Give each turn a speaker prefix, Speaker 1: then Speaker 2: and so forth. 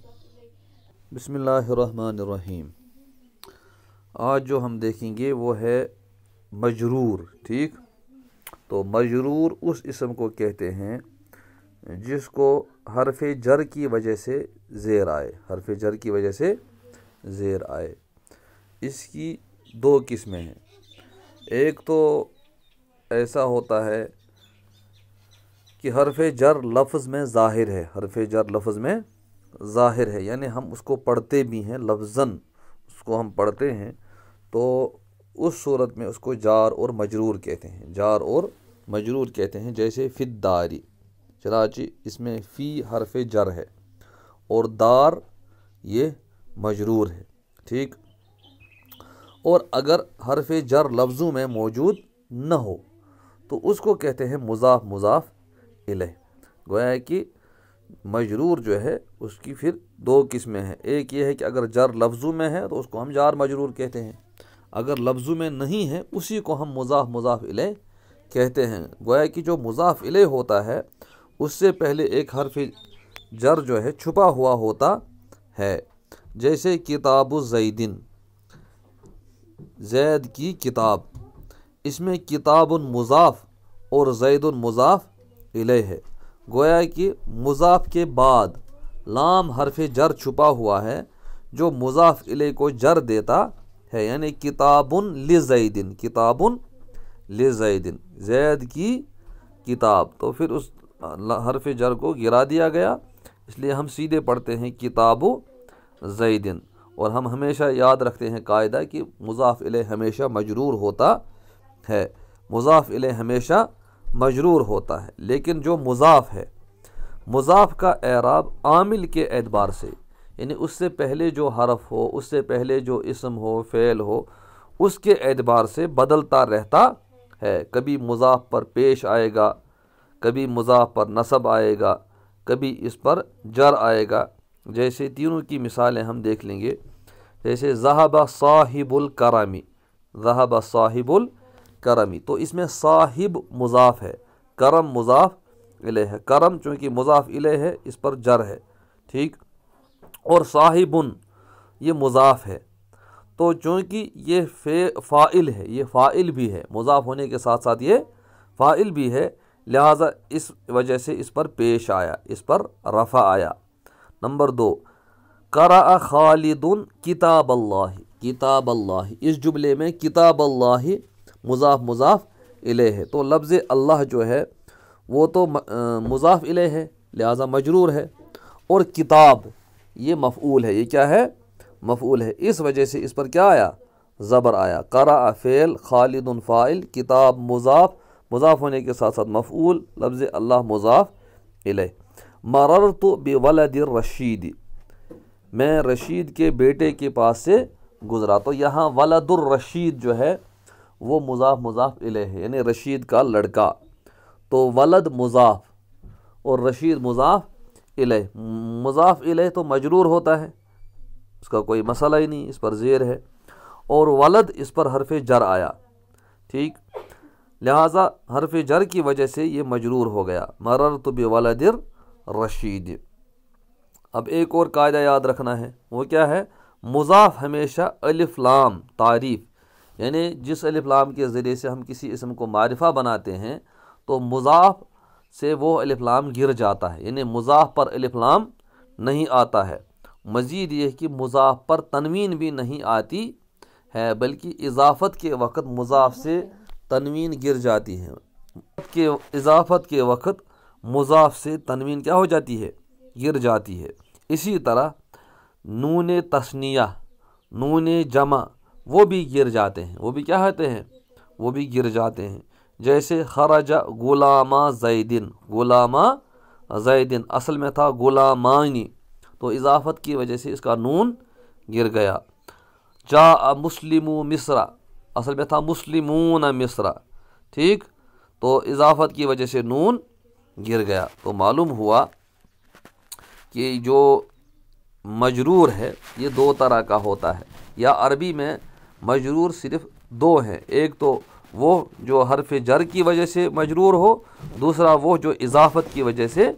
Speaker 1: بسم اللہ الرحمن الرحیم۔ آج جو ہم دیکھیں گے وہ ہے مجرور۔ ٹھیک، تو مجرور اس اسم کو کہتے ہیں جس کو حرف جر کی وجہ سے زیر آئے، حرف جر کی وجہ سے زیر آئے۔ اس کی دو قسمیں ہیں۔ ایک تو ایسا ہوتا ہے کہ حرف جر لفظ میں ظاہر ہے، حرف جر لفظ میں ظاہر ہے، یعنی ہم اس کو پڑھتے بھی ہیں لفظاً، اس کو ہم پڑھتے ہیں، تو اس صورت میں اس کو جار اور مجرور کہتے ہیں، جار اور مجرور کہتے ہیں۔ جیسے فی الداری، چنانچہ اس میں فی حرف جر ہے اور دار یہ مجرور ہے۔ ٹھیک، اور اگر حرف جر لفظوں میں موجود نہ ہو تو اس کو کہتے ہیں مضاف مضاف الیہ۔ گویا ہے کہ مجرور جو ہے اس کی پھر دو قسمیں ہیں۔ ایک یہ ہے کہ اگر جر لفظوں میں ہے تو اس کو ہم جار مجرور کہتے ہیں، اگر لفظوں میں نہیں ہے اسی کو ہم مضاف مضاف الیہ کہتے ہیں۔ گویا کہ جو مضاف الیہ ہوتا ہے اس سے پہلے ایک حرف جر جو ہے چھپا ہوا ہوتا ہے۔ جیسے کتاب زیدن، زید کی کتاب، اس میں کتاب مضاف اور زید مضاف الیہ ہے۔ گویا کہ مضاف کے بعد لام حرف جر چھپا ہوا ہے جو مضاف الیہ کو جر دیتا ہے، یعنی کتاب لزیدن، کتاب لزیدن، زید کی کتاب، تو پھر اس حرف جر کو گرا دیا گیا، اس لیے ہم سیدھے پڑھتے ہیں کتاب زیدن۔ اور ہم ہمیشہ یاد رکھتے ہیں قاعدہ کہ مضاف الیہ ہمیشہ مجرور ہوتا ہے، مضاف الیہ ہمیشہ مجرور ہوتا ہے۔ لیکن جو مضاف ہے، مضاف کا اعراب عامل کے اعتبار سے، یعنی اس سے پہلے جو حرف ہو، اس سے پہلے جو اسم ہو، فعل ہو، اس کے اعتبار سے بدلتا رہتا ہے۔ کبھی مضاف پر پیش آئے گا، کبھی مضاف پر نصب آئے گا، کبھی اس پر جر آئے گا۔ جیسے تینوں کی مثالیں ہم دیکھ لیں گے۔ جیسے ذہب صاحب الکرمی، ذہب صاحب الکرمی، تو اس میں صاحب مضاف ہے، کرم مضاف الیہ ہے۔ کرم چونکہ مضاف الیہ ہے اس پر جر ہے۔ ٹھیک، اور صاحبن یہ مضاف ہے، تو چونکہ یہ فاعل ہے، یہ فاعل بھی ہے، مضاف ہونے کے ساتھ ساتھ یہ فاعل بھی ہے، لہٰذا اس وجہ سے اس پر پیش آیا، اس پر رفع آیا۔ نمبر 2، قرأ خالد کتاب اللہ، کتاب اللہ، اس جملے میں کتاب اللہ مضاف مضاف الیہ ہے، تو لفظ اللہ جو ہے وہ تو مضاف الیہ ہے لہٰذا مجرور ہے، اور کتاب یہ مفعول ہے، یہ کیا ہے؟ مفعول ہے، اس وجہ سے اس پر کیا آیا؟ زبر آیا۔ قرأ فعل، خالد فاعل، کتاب مضاف، مضاف ہونے کے ساتھ ساتھ مفعول، لفظ اللہ مضاف الیہ۔ مررت بولد الرشید، میں رشید کے بیٹے کے پاس سے گزرا، تو یہاں ولد الرشید جو ہے وہ مضاف مضاف الیہ ہے، یعنی رشید کا لڑکا، تو ولد مضاف اور رشید مضاف الیہ۔ مضاف الیہ تو مجرور ہوتا ہے، اس کا کوئی مسئلہ ہی نہیں، اس پر زیر ہے، اور ولد اس پر حرف جر آیا۔ ٹھیک، لہٰذا حرف جر کی وجہ سے یہ مجرور ہو گیا، مررت بولد الرشید۔ اب ایک اور قاعدہ یاد رکھنا ہے، وہ کیا ہے؟ مضاف ہمیشہ الف لام تعریف، یعنی جس الف لام کے ذریعے سے ہم کسی اسم کو معرفہ بناتے ہیں تو مضاف سے وہ الف لام گر جاتا ہے، یعنی مضاف پر الف لام نہیں آتا ہے۔ مزید یہ کہ مضاف پر تنوین بھی نہیں آتی ہے، بلکہ اضافت کے وقت مضاف سے تنوین گر جاتی ہے، کہ اضافت کے وقت مضاف سے تنوین کیا ہو جاتی ہے؟ گر جاتی ہے۔ اسی طرح نون تثنیہ، نون جمع، وہ بھی گر جاتے ہیں، وہ بھی کیا ہوتے ہیں؟ وہ بھی گر جاتے ہیں۔ جیسے خرج غلام زیدن، غلام زیدن اصل میں تھا غلامانی، تو اضافت کی وجہ سے اس کا نون گر گیا۔ جاء مسلم مصر، اصل میں تھا مسلمون مصر، ٹھیک، تو اضافت کی وجہ سے نون گر گیا۔ تو معلوم ہوا کہ جو مجرور ہے یہ دو طرح کا ہوتا ہے، یا عربی میں مجرور صرف دو ہیں، ایک تو وہ جو حرف جر کی وجہ سے مجرور ہو، دوسرا وہ جو اضافت کی وجہ سے